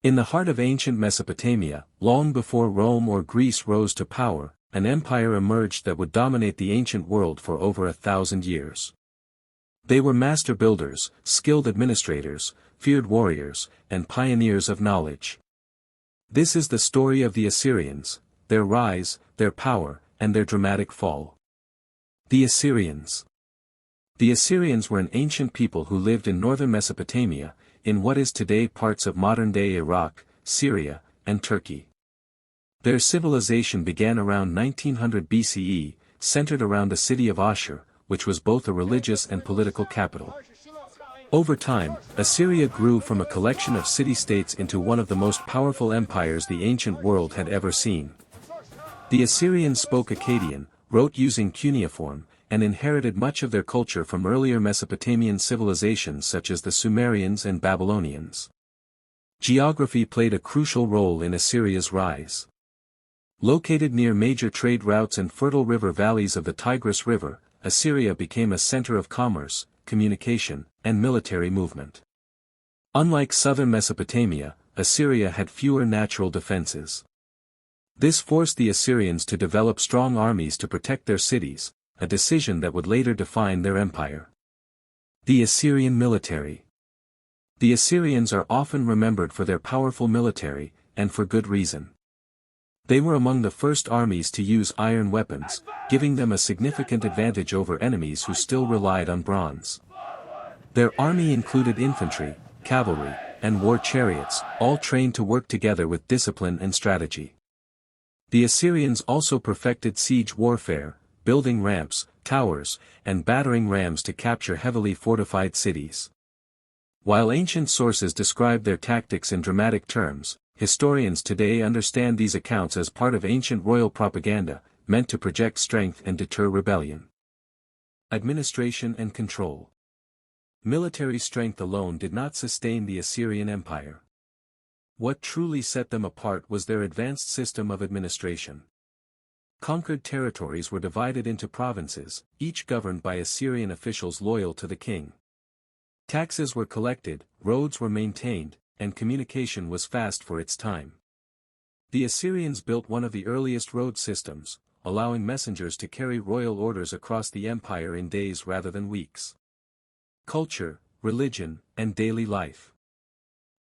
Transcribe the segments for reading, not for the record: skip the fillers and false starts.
In the heart of ancient Mesopotamia, long before Rome or Greece rose to power, an empire emerged that would dominate the ancient world for over 1,000 years. They were master builders, skilled administrators, feared warriors, and pioneers of knowledge. This is the story of the Assyrians, their rise, their power, and their dramatic fall. The Assyrians. The Assyrians were an ancient people who lived in northern Mesopotamia, in what is today parts of modern-day Iraq, Syria, and Turkey. Their civilization began around 1900 BCE, centered around the city of Ashur, which was both a religious and political capital. Over time, Assyria grew from a collection of city-states into one of the most powerful empires the ancient world had ever seen. The Assyrians spoke Akkadian, wrote using cuneiform, and inherited much of their culture from earlier Mesopotamian civilizations such as the Sumerians and Babylonians. Geography played a crucial role in Assyria's rise. Located near major trade routes and fertile river valleys of the Tigris River, Assyria became a center of commerce, communication, and military movement. Unlike southern Mesopotamia, Assyria had fewer natural defenses. This forced the Assyrians to develop strong armies to protect their cities, a decision that would later define their empire. The Assyrian military. The Assyrians are often remembered for their powerful military, and for good reason. They were among the first armies to use iron weapons, giving them a significant advantage over enemies who still relied on bronze. Their army included infantry, cavalry, and war chariots, all trained to work together with discipline and strategy. The Assyrians also perfected siege warfare, building ramps, towers, and battering rams to capture heavily fortified cities. While ancient sources describe their tactics in dramatic terms, historians today understand these accounts as part of ancient royal propaganda, meant to project strength and deter rebellion. Administration and control. Military strength alone did not sustain the Assyrian Empire. What truly set them apart was their advanced system of administration. Conquered territories were divided into provinces, each governed by Assyrian officials loyal to the king. Taxes were collected, roads were maintained, and communication was fast for its time. The Assyrians built one of the earliest road systems, allowing messengers to carry royal orders across the empire in days rather than weeks. Culture, religion, and daily life.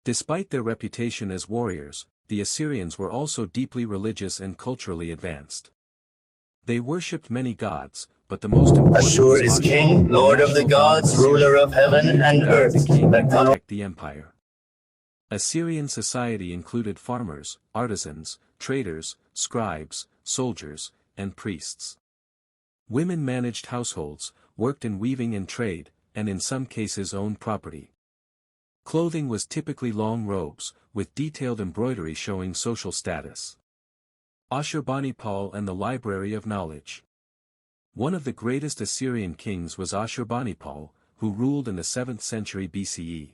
Despite their reputation as warriors, the Assyrians were also deeply religious and culturally advanced. They worshipped many gods, but the most important Ashur is king, lord of the gods, ruler of heaven and earth. Protect the empire. Assyrian society included farmers, artisans, traders, scribes, soldiers, and priests. Women managed households, worked in weaving and trade, and in some cases owned property. Clothing was typically long robes, with detailed embroidery showing social status. Ashurbanipal and the Library of Knowledge. One of the greatest Assyrian kings was Ashurbanipal, who ruled in the 7th century BCE.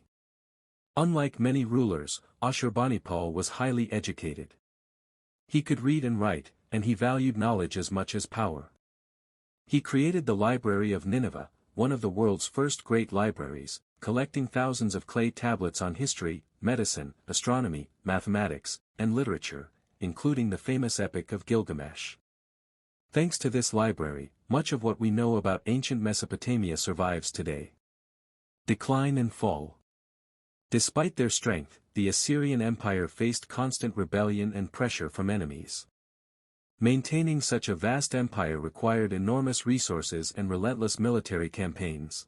Unlike many rulers, Ashurbanipal was highly educated. He could read and write, and he valued knowledge as much as power. He created the Library of Nineveh, one of the world's first great libraries, collecting thousands of clay tablets on history, medicine, astronomy, mathematics, and literature, including the famous Epic of Gilgamesh. Thanks to this library, much of what we know about ancient Mesopotamia survives today. Decline and fall. Despite their strength, the Assyrian Empire faced constant rebellion and pressure from enemies. Maintaining such a vast empire required enormous resources and relentless military campaigns.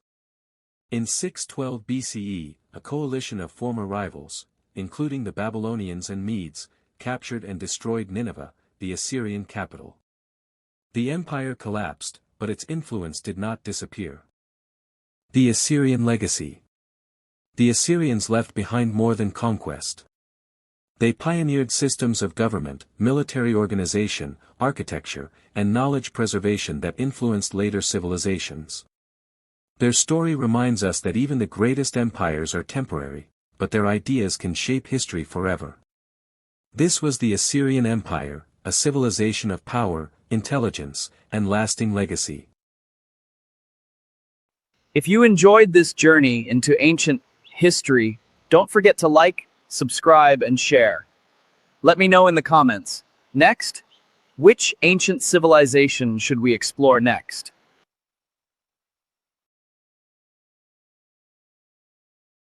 In 612 BCE, a coalition of former rivals, including the Babylonians and Medes, captured and destroyed Nineveh, the Assyrian capital. The empire collapsed, but its influence did not disappear. The Assyrian legacy. The Assyrians left behind more than conquest. They pioneered systems of government, military organization, architecture, and knowledge preservation that influenced later civilizations. Their story reminds us that even the greatest empires are temporary, but their ideas can shape history forever. This was the Assyrian Empire, a civilization of power, intelligence, and lasting legacy. If you enjoyed this journey into ancient history, don't forget to like, subscribe, and share. Let me know in the comments. Next, which ancient civilization should we explore next?